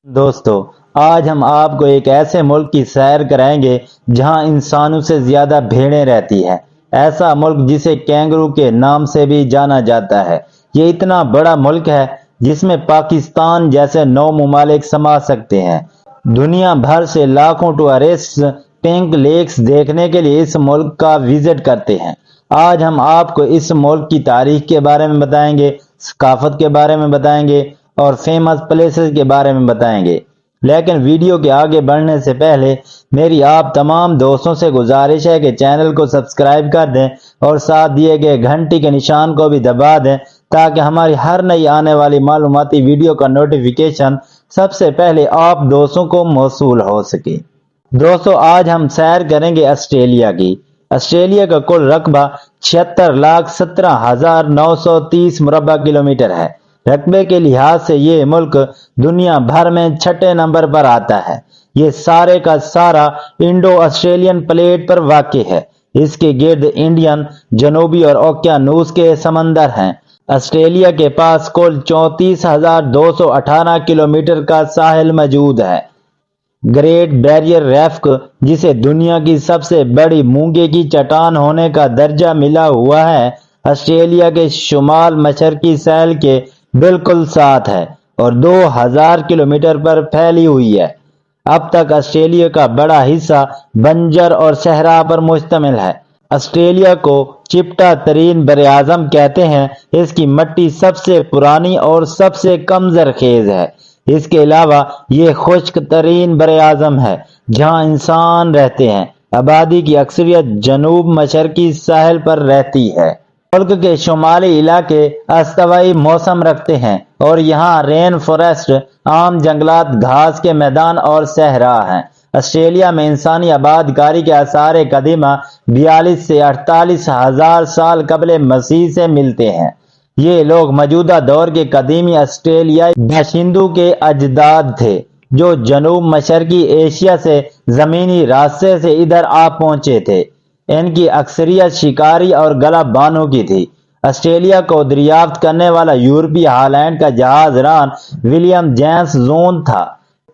دوستو، آج ہم آپ کو ایک ایسے ملک کی سیر کرائیں گے جہاں انسانوں سے زیادہ بھیڑیں رہتی ہیں۔ ایسا ملک جسے کینگرو کے نام سے بھی جانا جاتا ہے۔ یہ اتنا بڑا ملک ہے جس میں پاکستان جیسے 9 ممالک سما سکتے ہیں۔ دنیا بھر سے لاکھوں ٹورسٹ پنک لیکس دیکھنے کے لیے اس ملک کا وزٹ کرتے ہیں۔ آج ہم آپ کو اس ملک کی تاریخ کے بارے میں بتائیں گے، ثقافت کے بارے میں بتائیں گے اور فیمس پلیسز کے بارے میں بتائیں گے۔ لیکن ویڈیو کے آگے بڑھنے سے پہلے میری آپ تمام دوستوں سے گزارش ہے کہ چینل کو سبسکرائب کر دیں اور ساتھ دیے گئے گھنٹی کے نشان کو بھی دبا دیں تاکہ ہماری ہر نئی آنے والی معلوماتی ویڈیو کا نوٹیفیکیشن سب سے پہلے آپ دوستوں کو موصول ہو سکے۔ دوستو، آج ہم سیر کریں گے آسٹریلیا کی۔ آسٹریلیا کا کل رقبہ 76,17,930 مربع کلومیٹر ہے۔ رقبے کے لحاظ سے یہ ملک دنیا بھر میں 6 نمبر پر آتا ہے۔ یہ سارے کا سارا انڈو آسٹریلین پلیٹ پر واقع ہے۔ اس کے گرد انڈین، جنوبی اور اوقیانوس کے سمندر ہیں۔ آسٹریلیا کے پاس کل 34,218 کلومیٹر کا ساحل موجود ہے۔ گریٹ بیریئر ریف، جسے دنیا کی سب سے بڑی مونگے کی چٹان ہونے کا درجہ ملا ہوا ہے، آسٹریلیا کے شمال مشرقی ساحل کے بالکل ساتھ ہے اور 2000 کلومیٹر پر پھیلی ہوئی ہے۔ اب تک آسٹریلیا کا بڑا حصہ بنجر اور صحرا پر مشتمل ہے۔ آسٹریلیا کو چپٹا ترین براعظم کہتے ہیں۔ اس کی مٹی سب سے پرانی اور سب سے کم زرخیز ہے۔ اس کے علاوہ یہ خشک ترین براعظم ہے جہاں انسان رہتے ہیں۔ آبادی کی اکثریت جنوب مشرقی ساحل پر رہتی ہے۔ ملک کے شمالی علاقے استوائی موسم رکھتے ہیں اور یہاں رین فارسٹ، عام جنگلات، گھاس کے میدان اور صحرا ہیں۔ آسٹریلیا میں انسانی آباد کاری کے آثار قدیمہ 42 سے 48 ہزار سال قبل مسیح سے ملتے ہیں۔ یہ لوگ موجودہ دور کے قدیمی آسٹریلیائی باشندوں کے اجداد تھے جو جنوب مشرقی ایشیا سے زمینی راستے سے ادھر آ پہنچے تھے۔ ان کی اکثریت شکاری اور گلہ بانوں کی تھی۔ آسٹریلیا کو دریافت کرنے والا یورپی ہالینڈ کا جہاز ران ولیم جیمز زون تھا،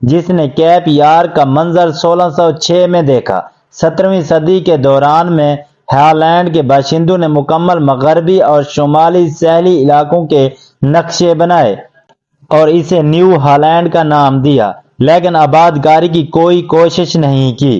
جس نے کیپ یارک کا منظر 1606 میں دیکھا۔ 17ویں صدی کے دوران میں ہالینڈ کے باشندوں نے مکمل مغربی اور شمالی ساحلی علاقوں کے نقشے بنائے اور اسے نیو ہالینڈ کا نام دیا، لیکن آباد کاری کی کوئی کوشش نہیں کی۔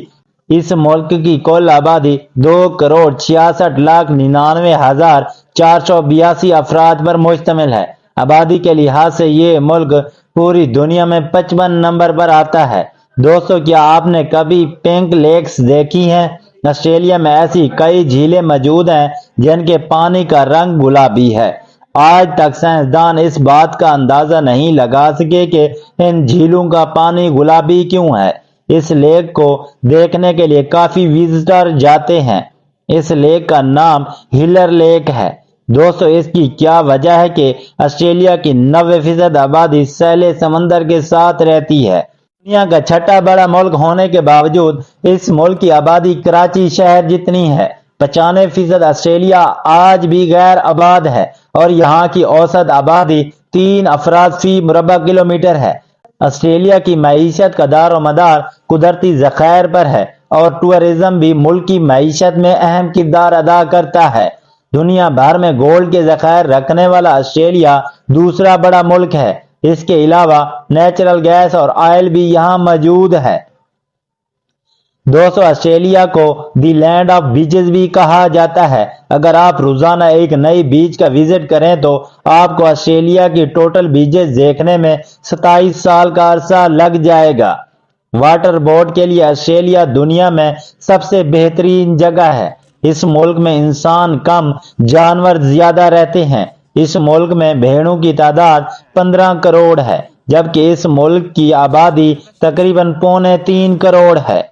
اس ملک کی کل آبادی 2,66,99,482 افراد پر مشتمل ہے۔ آبادی کے لحاظ سے یہ ملک پوری دنیا میں 55 نمبر پر آتا ہے۔ دوستو، کیا آپ نے کبھی پنک لیکس دیکھی ہیں؟ آسٹریلیا میں ایسی کئی جھیلیں موجود ہیں جن کے پانی کا رنگ گلابی ہے۔ آج تک سائنسدان اس بات کا اندازہ نہیں لگا سکے کہ ان جھیلوں کا پانی گلابی کیوں ہے۔ اس لیک کو دیکھنے کے لیے کافی وزٹر جاتے ہیں۔ اس لیک کا نام ہلر لیک ہے۔ دوستو، اس کی کیا وجہ ہے کہ آسٹریلیا کی 90% آبادی ساحل سمندر کے ساتھ رہتی ہے۔ دنیا کا 6واں بڑا ملک ہونے کے باوجود اس ملک کی آبادی کراچی شہر جتنی ہے۔ 95% آسٹریلیا آج بھی غیر آباد ہے اور یہاں کی اوسط آبادی 3 افراد فی مربع کلومیٹر ہے۔ آسٹریلیا کی معیشت کا دار و مدار قدرتی ذخائر پر ہے اور ٹورزم بھی ملکی معیشت میں اہم کردار ادا کرتا ہے۔ دنیا بھر میں گولڈ کے ذخائر رکھنے والا آسٹریلیا دوسرا بڑا ملک ہے۔ اس کے علاوہ نیچرل گیس اور آئل بھی یہاں موجود ہے۔ دوستو، آسٹریلیا کو دی لینڈ آف بیچز بھی کہا جاتا ہے۔ اگر آپ روزانہ ایک نئی بیچ کا وزٹ کریں تو آپ کو آسٹریلیا کی ٹوٹل بیچز دیکھنے میں 27 سال کا عرصہ لگ جائے گا۔ واٹر بورڈ کے لیے آسٹریلیا دنیا میں سب سے بہترین جگہ ہے۔ اس ملک میں انسان کم، جانور زیادہ رہتے ہیں۔ اس ملک میں بھیڑوں کی تعداد 15 کروڑ ہے، جبکہ اس ملک کی آبادی تقریباً 3.25 کروڑ ہے۔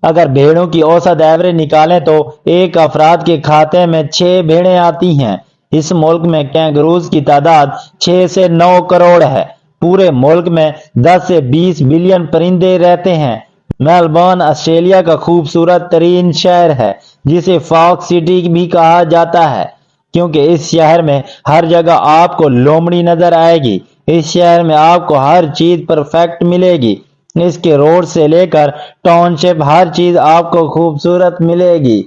اگر بھیڑوں کی اوسط ایوریج نکالیں تو ایک افراد کے کھاتے میں 6 بھیڑیں آتی ہیں۔ اس ملک میں کینگروز کی تعداد 6 سے 9 کروڑ ہے۔ پورے ملک میں 10 سے 20 بلین پرندے رہتے ہیں۔ میلبورن آسٹریلیا کا خوبصورت ترین شہر ہے، جسے فاکس سٹی بھی کہا جاتا ہے، کیونکہ اس شہر میں ہر جگہ آپ کو لومڑی نظر آئے گی۔ اس شہر میں آپ کو ہر چیز پرفیکٹ ملے گی۔ اس کے روڈ سے لے کر ٹاؤن شپ ہر چیز آپ کو خوبصورت ملے گی۔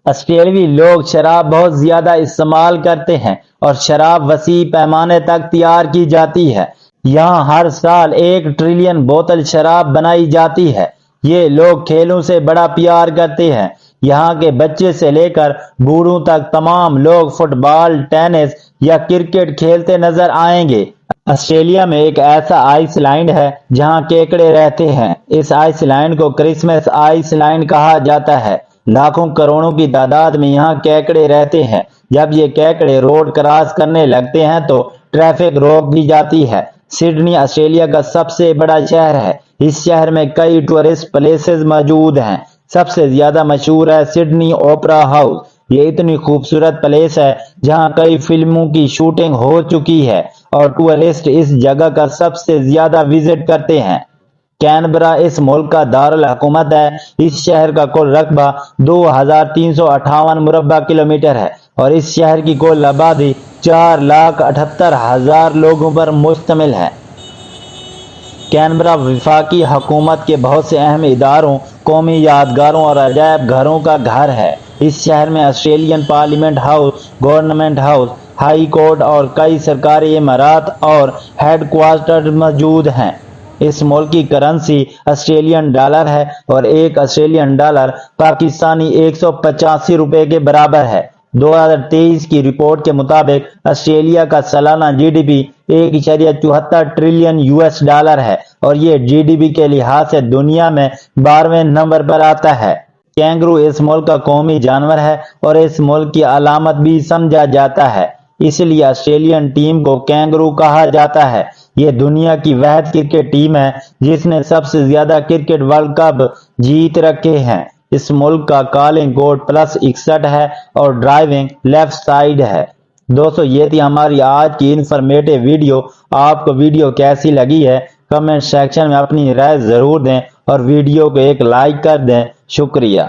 آسٹریلوی لوگ شراب بہت زیادہ استعمال کرتے ہیں اور شراب وسیع پیمانے تک تیار کی جاتی ہے۔ یہاں ہر سال 1 ٹریلین بوتل شراب بنائی جاتی ہے۔ یہ لوگ کھیلوں سے بڑا پیار کرتے ہیں۔ یہاں کے بچے سے لے کر بوڑھوں تک تمام لوگ فٹ بال، ٹینس یا کرکٹ کھیلتے نظر آئیں گے۔ آسٹریلیا میں ایک ایسا آئس لینڈ ہے جہاں کیکڑے رہتے ہیں۔ اس آئس لینڈ کو کرسمس آئس لینڈ کہا جاتا ہے۔ لاکھوں کروڑوں کی تعداد میں یہاں کیکڑے رہتے ہیں۔ جب یہ کیکڑے روڈ کراس کرنے لگتے ہیں تو ٹریفک روک دی جاتی ہے۔ سڈنی آسٹریلیا کا سب سے بڑا شہر ہے۔ اس شہر میں کئی ٹورسٹ پلیسز موجود ہیں۔ سب سے زیادہ مشہور ہے سڈنی اوپرا ہاؤس۔ یہ اتنی خوبصورت پلیس ہے جہاں کئی فلموں کی شوٹنگ ہو چکی ہے اور ٹورسٹ اس جگہ کا سب سے زیادہ وزٹ کرتے ہیں۔ کینبرا اس ملک کا دارالحکومت ہے۔ اس شہر کا کل رقبہ 2358 مربع کلومیٹر ہے اور اس شہر کی کل آبادی 4,78,000 لوگوں پر مشتمل ہے۔ کینبرا وفاقی حکومت کے بہت سے اہم اداروں، قومی یادگاروں اور عجائب گھروں کا گھر ہے۔ اس شہر میں Australian parliament house, government house, high court اور کئی سرکاری عمارات اور ہیڈ کوارٹر موجود ہیں۔ اس ملک کی کرنسی آسٹریلین ڈالر ہے اور ایک آسٹریلین ڈالر پاکستانی 185 روپے کے برابر ہے۔ 2023 کی رپورٹ کے مطابق آسٹریلیا کا سالانہ G D P 1.74 trillion US dollar ہے اور یہ جی ڈی پی کے لحاظ سے دنیا میں 12ویں نمبر پر آتا ہے۔ کینگرو اس ملک کا قومی جانور ہے اور اس ملک کی علامت بھی سمجھا جاتا ہے۔ اس لیے آسٹریلین ٹیم کو کینگرو کہا جاتا ہے۔ یہ دنیا کی واحد کرکٹ ٹیم ہے جس نے سب سے زیادہ کرکٹ ورلڈ کپ جیت رکھے ہیں۔ اس ملک کا کالنگ کوڈ +61 ہے اور ڈرائیونگ لیفٹ سائیڈ ہے۔ دوستو، یہ تھی ہماری آج کی انفارمیٹو ویڈیو۔ آپ کو ویڈیو کیسی لگی ہے کمنٹ سیکشن میں اپنی رائے ضرور دیں اور ویڈیو کو ایک لائک کر دیں۔ شکریہ۔